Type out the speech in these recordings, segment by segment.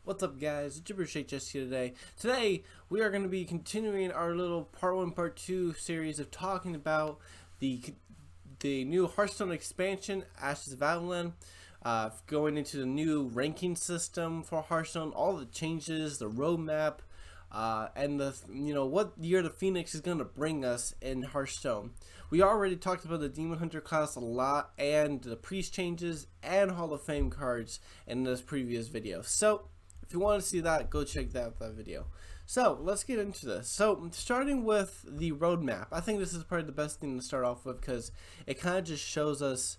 What's up, guys? Gibberish HS here today. Today we are going to be continuing our little part 1 part 2 series of talking about the new Hearthstone expansion, Ashes of Outland, going into the new ranking system for Hearthstone, all the changes, the roadmap, and what year the Phoenix is going to bring us in Hearthstone. We already talked about the Demon Hunter class a lot, and the priest changes and Hall of Fame cards in this previous video. So if you want to see that, go check that video. So let's get into this. So starting with the roadmap, I think this is probably the best thing to start off with because it kind of just shows us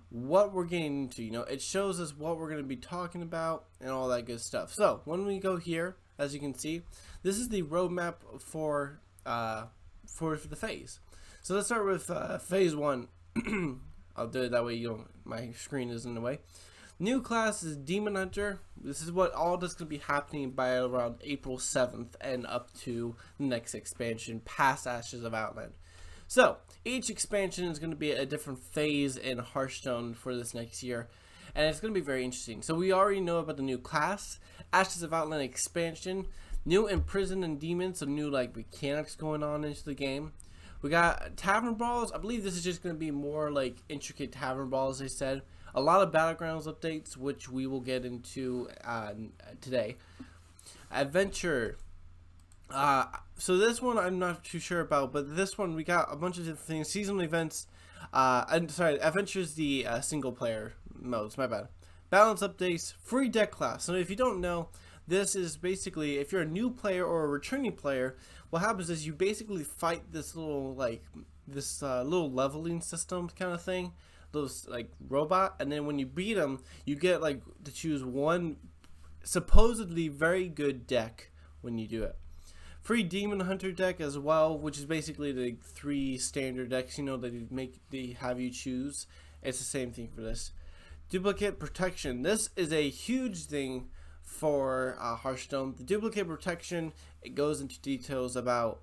what we're getting into. It shows us what we're going to be talking about and all that good stuff. So when we go here, as you can see, this is the roadmap for the phase. So let's start with phase 1. I'll do it that way my screen is in the way. New class is Demon Hunter. This is what all that's going to be happening by around April 7th and up to the next expansion past Ashes of Outland. So each expansion is going to be a different phase in Hearthstone for this next year, and it's going to be very interesting. So we already know about the new class, Ashes of Outland expansion, new Imprison and Demons, some new mechanics going on into the game. We got Tavern Brawls. I believe this is just going to be more intricate Tavern Brawls, they said. A lot of Battlegrounds updates, which we will get into today. Adventure. So this one I'm not too sure about, but this one we got a bunch of different things. Seasonal events. Adventure is the single player modes. My bad. Balance updates. Free deck class. So if you don't know, this is basically if you're a new player or a returning player, what happens is you basically fight this little little leveling system kind of thing. Those robot, and then when you beat them, you get to choose one supposedly very good deck when you do it. Free Demon Hunter deck as well, which is basically the 3 standard decks that they have you choose. It's the same thing for this. Duplicate protection. This is a huge thing for Hearthstone. The duplicate protection, it goes into details about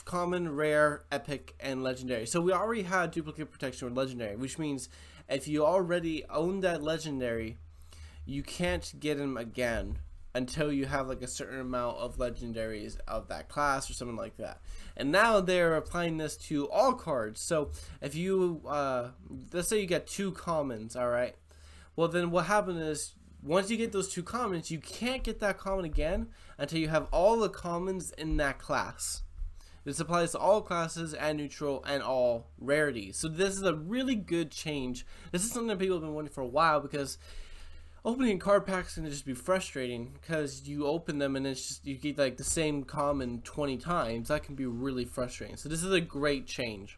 common, rare, epic, and legendary. So we already had duplicate protection with legendary, which means if you already own that legendary, you can't get them again until you have a certain amount of legendaries of that class or something like that. And now they're applying this to all cards. So if you let's say you get 2 commons, all right, well then what happens is once you get those 2 commons, you can't get that common again until you have all the commons in that class. This applies to all classes and neutral and all rarities. So this is a really good change. This is something that people have been wanting for a while because opening card packs can just be frustrating because you open them and it's just you get the same common 20 times. That can be really frustrating. So this is a great change.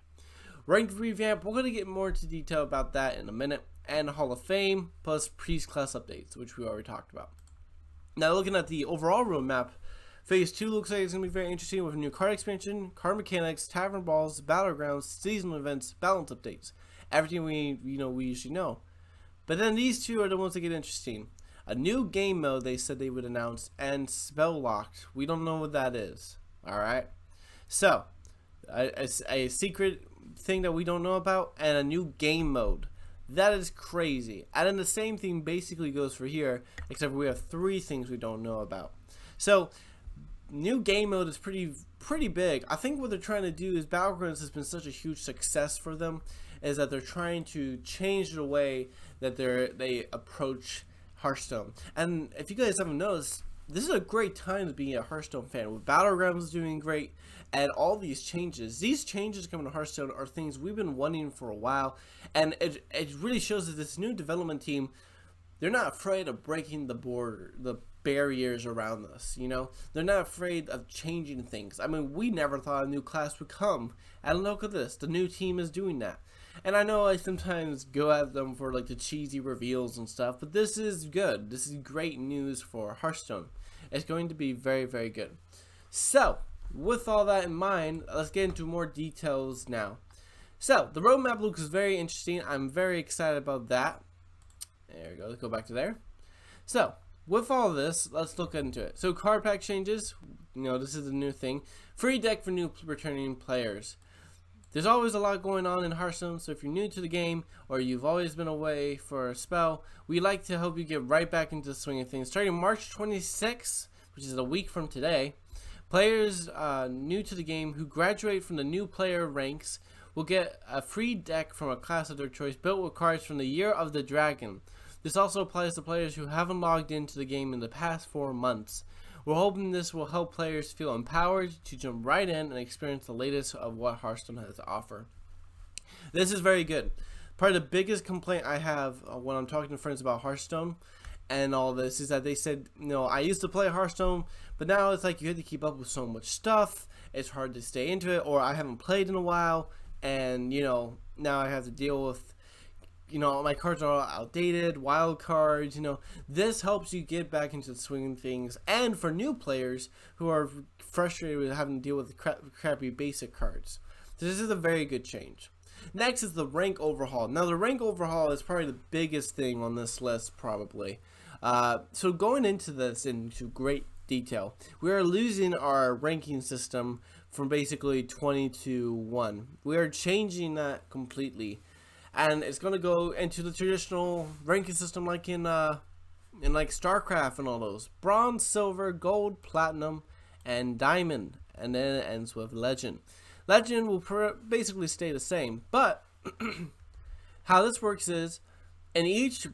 Ranked revamp, we're going to get more into detail about that in a minute. And Hall of Fame, plus priest class updates, which we already talked about. Now looking at the overall roadmap, Phase 2 looks like it's going to be very interesting with a new card expansion, card mechanics, Tavern Balls, Battlegrounds, seasonal events, balance updates. Everything we usually know. But then these 2 are the ones that get interesting. A new game mode they said they would announce, and Spell Locked. We don't know what that is. Alright? So, a secret thing that we don't know about, and a new game mode. That is crazy. And then the same thing basically goes for here, except we have 3 things we don't know about. So, new game mode is pretty big. I think what they're trying to do is Battlegrounds has been such a huge success for them, is that they're trying to change the way that they approach Hearthstone. And if you guys haven't noticed, this is a great time to be a Hearthstone fan. With Battlegrounds doing great, and all these changes coming to Hearthstone are things we've been wanting for a while, and it really shows that this new development team, they're not afraid of breaking the barriers around us. They're not afraid of changing things. I mean, we never thought a new class would come, and look at this, the new team is doing that. And I know I sometimes go at them for the cheesy reveals and stuff, but this is good. This is great news for Hearthstone. It's going to be very, very good. So, with all that in mind, let's get into more details now. So, the roadmap looks very interesting. I'm very excited about that. There we go. Let's go back to there. So, with all this, let's look into it. So, card pack changes. This is a new thing. Free deck for new returning players. There's always a lot going on in Hearthstone, so if you're new to the game or you've always been away for a spell, we like to help you get right back into the swing of things. Starting March 26th, which is a week from today, players new to the game who graduate from the new player ranks will get a free deck from a class of their choice built with cards from the Year of the Dragon. This also applies to players who haven't logged into the game in the past 4 months. We're hoping this will help players feel empowered to jump right in and experience the latest of what Hearthstone has to offer. This is very good. Probably the biggest complaint I have when I'm talking to friends about Hearthstone and all this is that they said, I used to play Hearthstone, but now it's like you have to keep up with so much stuff. It's hard to stay into it, or I haven't played in a while, and now I have to deal with my cards are all outdated, wild cards. This helps you get back into the swing of things, and for new players who are frustrated with having to deal with the crappy basic cards. So this is a very good change. Next is the rank overhaul. Now the rank overhaul is probably the biggest thing on this list, probably. So going into this into great detail, we are losing our ranking system from basically 20 to 1. We are changing that completely, and it's going to go into the traditional ranking system like in like StarCraft and all those: bronze, silver, gold, platinum, and diamond, and then it ends with legend. Legend will basically stay the same, but how this works is in each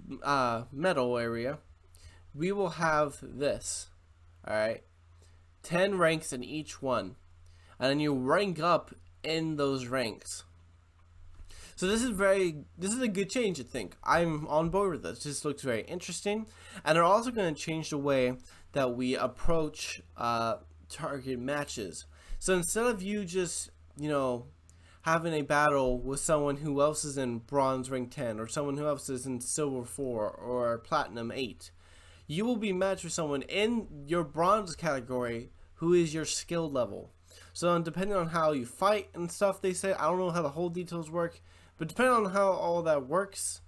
medal area we will have this, alright, 10 ranks in each one, and then you rank up in those ranks. So this is a good change, I think. I'm on board with this. This looks very interesting, and they're also going to change the way that we approach target matches. So instead of you just having a battle with someone who else is in bronze rank 10 or someone who else is in silver 4 or platinum 8, you will be matched with someone in your bronze category who is your skill level. So depending on how you fight and stuff, they say, I don't know how the whole details work, but depending on how all that works,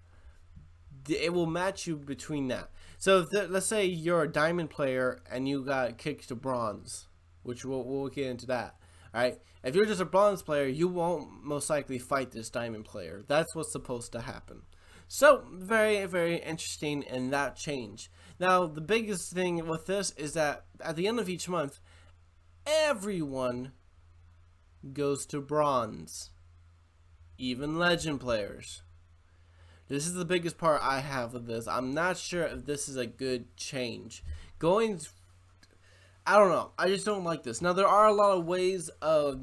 it will match you between that. So if let's say you're a diamond player and you got kicked to bronze, which we'll get into that. Alright, if you're just a bronze player, you won't most likely fight this diamond player. That's what's supposed to happen. So, very, very interesting in that change. Now, the biggest thing with this is that at the end of each month, everyone goes to bronze. Even legend players. This is the biggest part I have with this. I'm not sure if this is a good change. I don't know. I just don't like this. Now, there are a lot of ways of,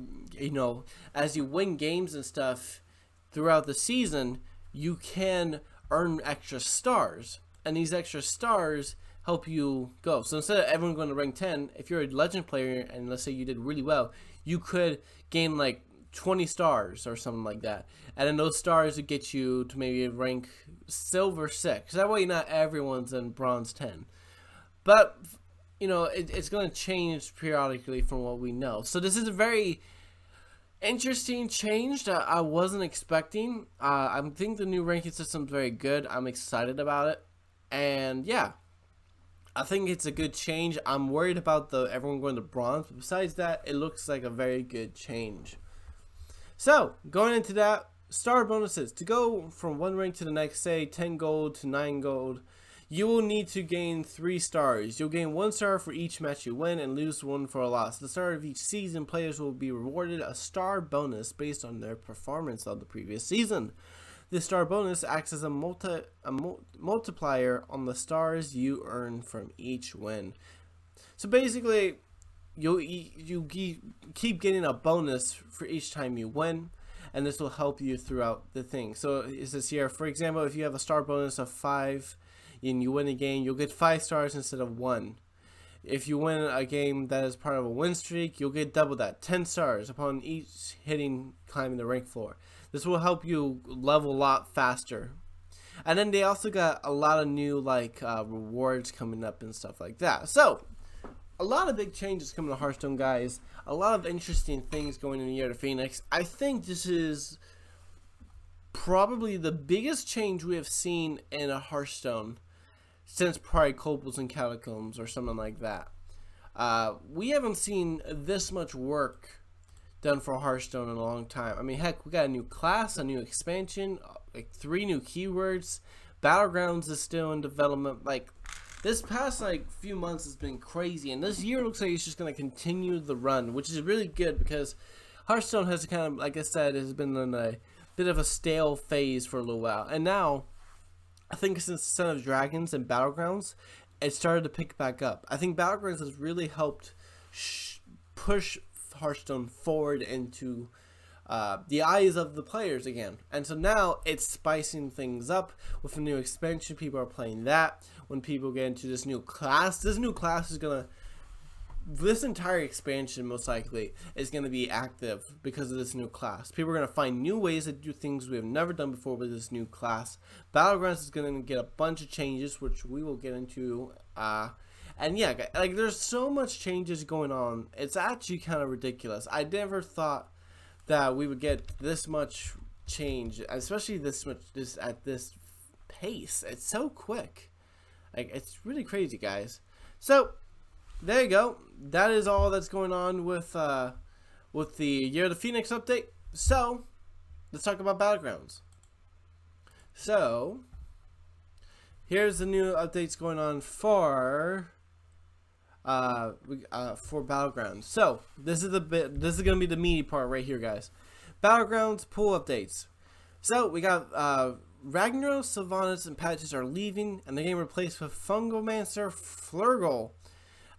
as you win games and stuff throughout the season, you can earn extra stars. And these extra stars help you go. So instead of everyone going to rank 10, if you're a legend player and let's say you did really well, you could gain like 20 stars or something like that. And then those stars would get you to maybe rank silver 6. That way not everyone's in bronze 10. But it's going to change periodically from what we know. So this is a very interesting change that I wasn't expecting. I think the new ranking system is very good. I'm excited about it. And yeah, I think it's a good change. I'm worried about everyone going to bronze. But besides that, it looks like a very good change. So going into that, star bonuses. To go from one rank to the next, say 10 gold to 9 gold, you will need to gain 3 stars. You'll gain 1 star for each match you win and lose 1 for a loss. At the start of each season, players will be rewarded a star bonus based on their performance of the previous season. This star bonus acts as a multiplier on the stars you earn from each win. So basically, you keep getting a bonus for each time you win, and this will help you throughout the thing. So it says here, for example, if you have a star bonus of 5, and you win a game, you'll get 5 stars instead of 1. If you win a game that is part of a win streak, you'll get double that, 10 stars upon each climbing the rank floor. This will help you level a lot faster. And then they also got a lot of new rewards coming up and stuff like that. So a lot of big changes coming to Hearthstone, guys. A lot of interesting things going in the Year of the Phoenix. I think this is probably the biggest change we have seen in a Hearthstone since probably Cobbles and Catacombs or something like that. We haven't seen this much work done for Hearthstone in a long time. I mean, heck, we got a new class, a new expansion, like 3 new keywords. Battlegrounds is still in development. Like, this past like few months has been crazy, and this year looks like it's just gonna continue the run, which is really good because Hearthstone has kind of, like I said, has been in a bit of a stale phase for a little while, and now I think since Son of Dragons and Battlegrounds, it started to pick back up. I think Battlegrounds has really helped push Hearthstone forward into the eyes of the players again. And so now it's spicing things up with a new expansion. People are playing that. When people get into this new class is gonna, this entire expansion most likely is gonna be active because of this new class. People are gonna find new ways to do things we have never done before with this new class. Battlegrounds is gonna get a bunch of changes, which we will get into. And yeah, like there's so much changes going on. It's actually kind of ridiculous. I never thought that we would get this much change, especially this at this pace. It's so quick. Like, it's really crazy, guys. So there you go. That is all that's going on with the Year of the Phoenix update. So let's talk about Battlegrounds. So here's the new updates going on for Battlegrounds. So this is gonna be the meaty part right here, guys. Battlegrounds pool updates. So we got Ragnaros, Sylvanas, and Patches are leaving, and they're getting replaced with Fungomancer, Flurgle.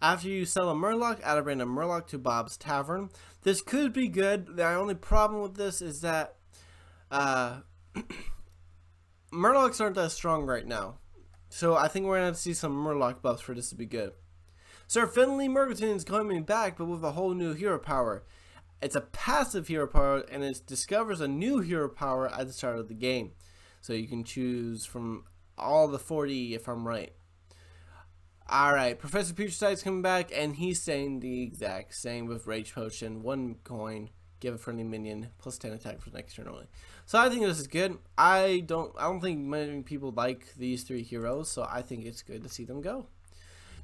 After you sell a Murloc, add a random Murloc to Bob's Tavern. This could be good. The only problem with this is that Murlocs aren't that strong right now. So I think we're going to see some Murloc buffs for this to be good. Sir Finley Murgaton is coming back, but with a whole new hero power. It's a passive hero power, and it discovers a new hero power at the start of the game. So you can choose from all the 40 if I'm right. Alright, Professor Putreside's coming back, and he's saying the exact same with Rage Potion. 1 coin, give a friendly minion, plus 10 attack for the next turn only. So I think this is good. I don't think many people like these 3 heroes, so I think it's good to see them go.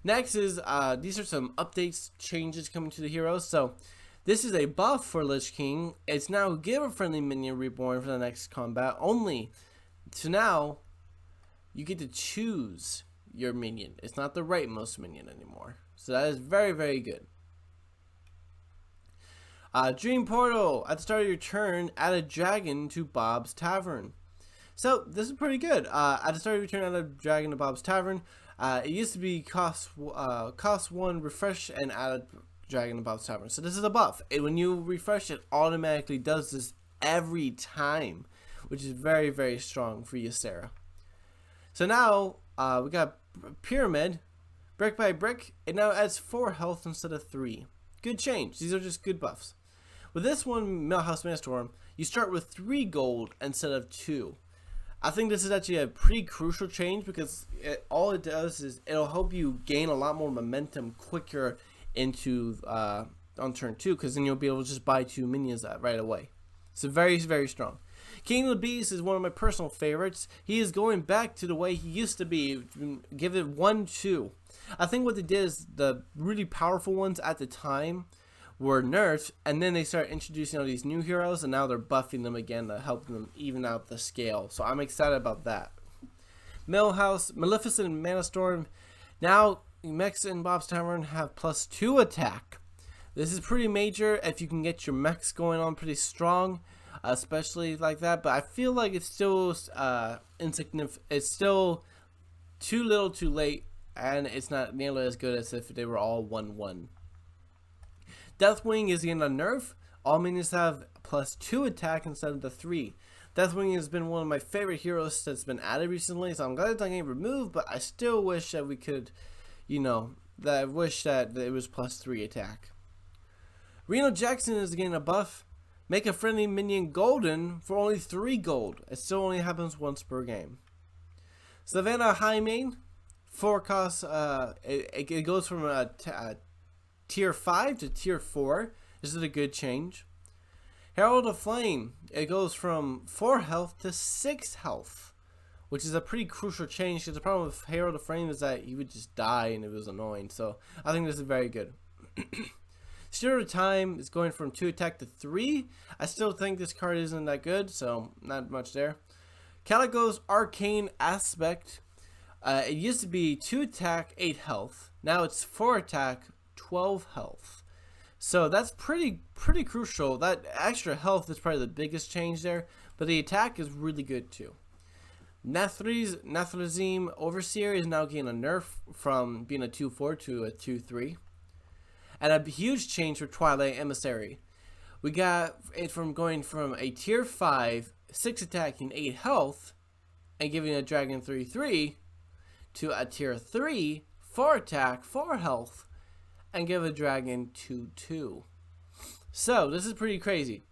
Next is, these are some updates, changes coming to the heroes. So this is a buff for Lich King. It's now give a friendly minion reborn for the next combat only. So now you get to choose your minion. It's not the rightmost minion anymore. So that is very, very good. Dream Portal. At the start of your turn, add a dragon to Bob's Tavern. So this is pretty good. At the start of your turn, add a dragon to Bob's Tavern. It used to be cost 1 refresh and add a dragon to Bob's Tavern. So this is a buff. When you refresh, it automatically does this every time, which is very, very strong for you, Sarah. So now we got Pyramid, brick by brick. It now adds 4 health instead of 3. Good change. These are just good buffs. With this one, Millhouse Maelstrom, you start with 3 gold instead of 2. I think this is actually a pretty crucial change because all it does is it'll help you gain a lot more momentum quicker into on turn 2, because then you'll be able to just buy 2 minions right away. So very, very strong. King of the Beast is one of my personal favorites. He is going back to the way he used to be. Give it 1-2. I think what they did is the really powerful ones at the time were nerfed, and then they start introducing all these new heroes, and now they're buffing them again to help them even out the scale. So I'm excited about that. Millhouse, Maleficent, and Mana Storm. Now mechs in Bob's Tavern have +2 attack. This is pretty major if you can get your mechs going on pretty strong, especially like that. But I feel like it's still insignificant. It's still too little, too late, and it's not nearly as good as if they were all 1-1. Deathwing is getting a nerf. All minions have +2 attack instead of the 3. Deathwing has been one of my favorite heroes that's been added recently, so I'm glad it's not getting removed, but I still wish that we could, I wish that it was +3 attack. Reno Jackson is getting a buff. Make a friendly minion golden for only 3 gold. It still only happens once per game. Savannah High Main, 4 costs, it goes from a tier 5 to tier 4. This is a good change. Herald of Flame, it goes from 4 health to 6 health, which is a pretty crucial change, because the problem with Herald of Flame is that he would just die and it was annoying. So I think this is very good. Zero Time is going from 2 attack to 3. I still think this card isn't that good, so not much there. Calico's Arcane Aspect. It used to be 2 attack, 8 health. Now it's 4 attack, 12 health. So that's pretty crucial. That extra health is probably the biggest change there, but the attack is really good too. Nathrezim Overseer is now getting a nerf from being a 2/4 to a 2/3. And a huge change for Twilight Emissary. We got it from going from a tier 5, 6 attack and 8 health, and giving a dragon 3/3, to a tier 3, 4 attack, 4 health, and give a dragon 2/2. So this is pretty crazy.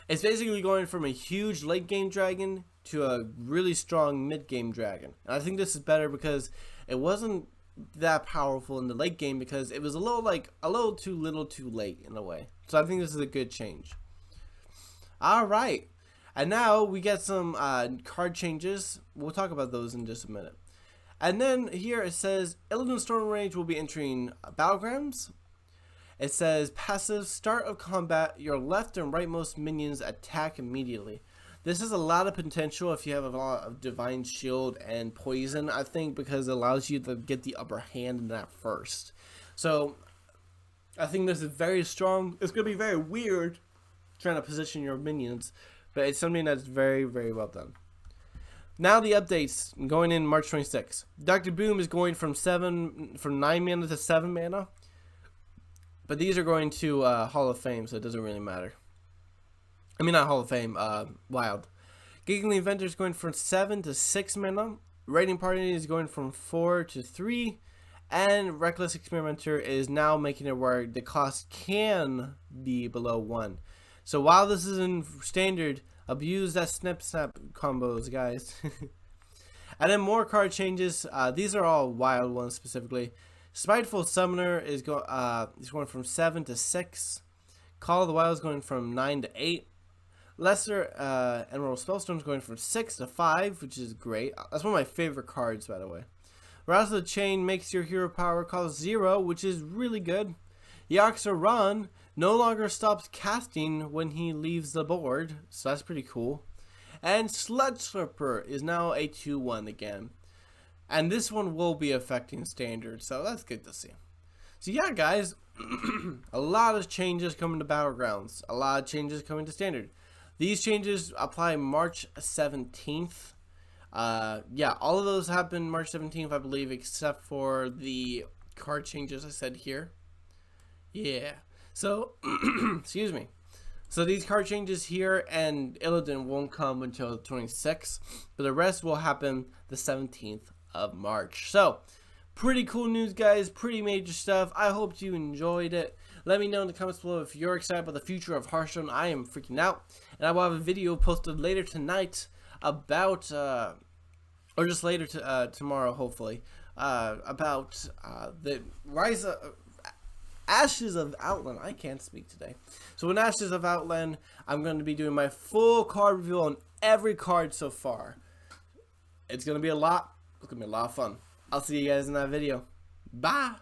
It's basically going from a huge late game dragon to a really strong mid game dragon. And I think this is better because it wasn't that powerful in the late game because it was a little too little too late in a way. So I think this is a good change. Alright, and now we get some card changes. We'll talk about those in just a minute. And then here it says Illidan Stormrage will be entering Battlegrounds. It says passive, start of combat, your left and rightmost minions attack immediately. This has a lot of potential if you have a lot of Divine Shield and Poison, I think, because it allows you to get the upper hand in that first. So, I think this is very strong. It's going to be very weird trying to position your minions, but it's something that's very, very well done. Now the updates going in March 26th. Dr. Boom is going from 9 mana to 7 mana, but these are going to Hall of Fame, so it doesn't really matter. I mean, not Hall of Fame, Wild. Giggling Inventor is going from 7 to 6 mana. Raiding Party is going from 4 to 3. And Reckless Experimenter is now making it where the cost can be below 1. So while this is in standard, abuse that snip snap combos, guys. And then more card changes. These are all wild ones specifically. Spiteful Summoner is going from 7 to 6. Call of the Wild is going from 9 to 8. Lesser Emerald Spellstone is going from 6 to 5, which is great. That's one of my favorite cards, by the way. Rouse of the Chain makes your hero power cost 0, which is really good. Yaxaran no longer stops casting when he leaves the board, so that's pretty cool. And Sludge Slurper is now a 2/1 again. And this one will be affecting standard, so that's good to see. So yeah, guys, a lot of changes coming to Battlegrounds. A lot of changes coming to standard. These changes apply March 17th. Yeah, all of those happen March 17th, I believe, except for the card changes I said here. Yeah. So, excuse me. So these card changes here and Illidan won't come until the 26th, but the rest will happen the 17th of March. So, pretty cool news, guys. Pretty major stuff. I hope you enjoyed it. Let me know in the comments below if you're excited about the future of Hearthstone. I am freaking out. And I will have a video posted later tonight about, or just later tomorrow, hopefully, about the Ashes of Outland. I can't speak today. So in Ashes of Outland, I'm going to be doing my full card review on every card so far. It's going to be a lot. It's going to be a lot of fun. I'll see you guys in that video. Bye.